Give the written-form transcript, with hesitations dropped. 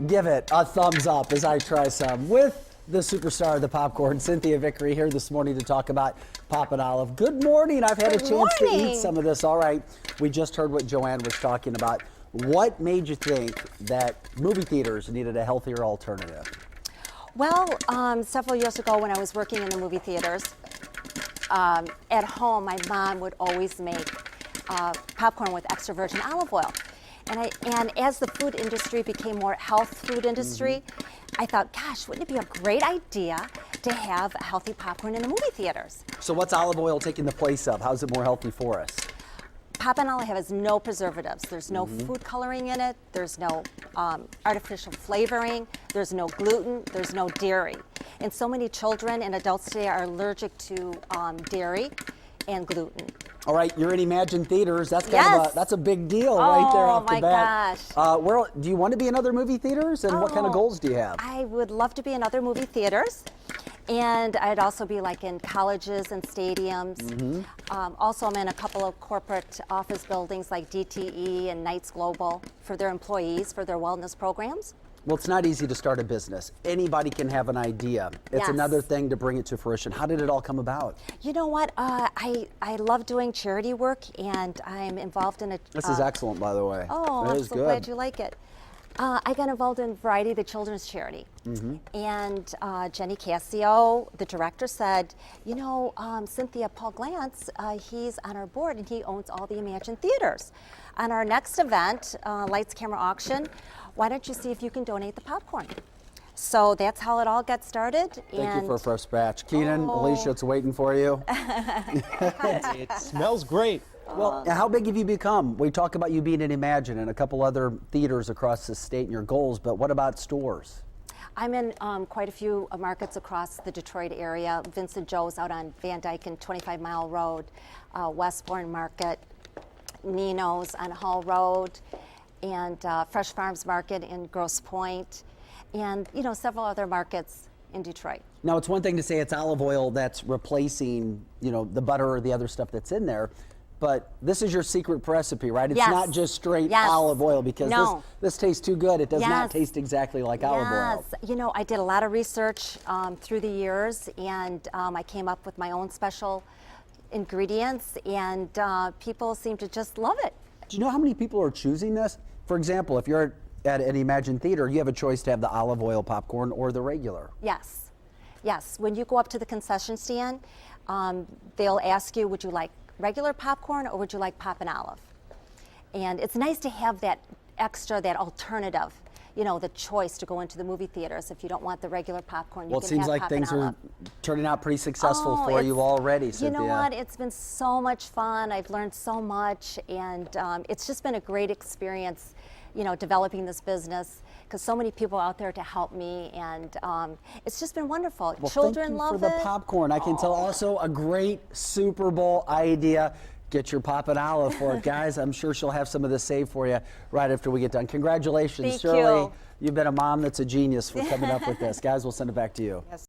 give it a thumbs up as I try some with the superstar of the popcorn, Cynthia Vickery, here this morning to talk about Poppin Olive. Good morning. I've had a chance to eat some of this. All right. We just heard what Joanne was talking about. What made you think that movie theaters needed a healthier alternative? Well, several years ago when I was working in the movie theaters, at home my mom would always make popcorn with extra virgin olive oil. And as the food industry became more health food industry, I thought, gosh, wouldn't it be a great idea to have healthy popcorn in the movie theaters? So what's olive oil taking the place of? How's it more healthy for us? Poppin Olive has no preservatives. There's no food coloring in it. There's no artificial flavoring. There's no gluten. There's no dairy. And so many children and adults today are allergic to dairy and gluten. All right, you're in Imagine Theaters. That's kind of that's a big deal right there off the bat. Oh my gosh. Do you want to be in other movie theaters, and what kind of goals do you have? I would love to be in other movie theaters. And I'd also be like in colleges and stadiums. Also, I'm in a couple of corporate office buildings like DTE and Knights Global for their employees, for their wellness programs. Well, it's not easy to start a business. Anybody can have an idea. It's another thing to bring it to fruition. How did it all come about? You know what? I love doing charity work, and I'm involved in a... This is excellent, by the way. Oh, I'm so glad you like it. I got involved in Variety, the children's charity. And Jenny Cassio, the director, said, you know, Cynthia, Paul Glantz, he's on our board and he owns all the Imagine Theaters. On our next event, Lights Camera Auction, why don't you see if you can donate the popcorn? So that's how it all got started. Thank you for a first batch. Keenan, Alicia, it's waiting for you. It smells great. Well, how big have you become? We talk about you being in Imagine and a couple other theaters across the state and your goals, but what about stores? I'm in quite a few markets across the Detroit area. Vincent Joe's out on Van Dyke and 25 Mile Road, Westbourne Market, Nino's on Hall Road, and Fresh Farms Market in Grosse Pointe, and you know, several other markets in Detroit. Now, it's one thing to say it's olive oil that's replacing, you know, the butter or the other stuff that's in there, but this is your secret recipe, right? It's not just straight olive oil, because this tastes too good. It does not taste exactly like olive oil. You know, I did a lot of research through the years, and I came up with my own special ingredients, and people seem to just love it. Do you know how many people are choosing this? For example, if you're at an Imagine Theater, you have a choice to have the olive oil popcorn or the regular. Yes. Yes. When you go up to the concession stand, they'll ask you, would you like regular popcorn or would you like Poppin Olive? And it's nice to have that extra, that alternative, you know, the choice to go into the movie theaters. If you don't want the regular popcorn, you can have Poppin Olive. Well, it seems like things are turning out pretty successful for you already, Cynthia. You know what? It's been so much fun. I've learned so much, and it's just been a great experience, you know, developing this business, because so many people out there to help me, and it's just been wonderful. Well, Children love it. Thank you for the popcorn. I can tell also a great Super Bowl idea. Get your Poppin Olive for it, guys. I'm sure she'll have some of this saved for you right after we get done. Congratulations, Thank Shirley. you. You've been a mom that's a genius for coming up with this. Guys, we'll send it back to you. Yes.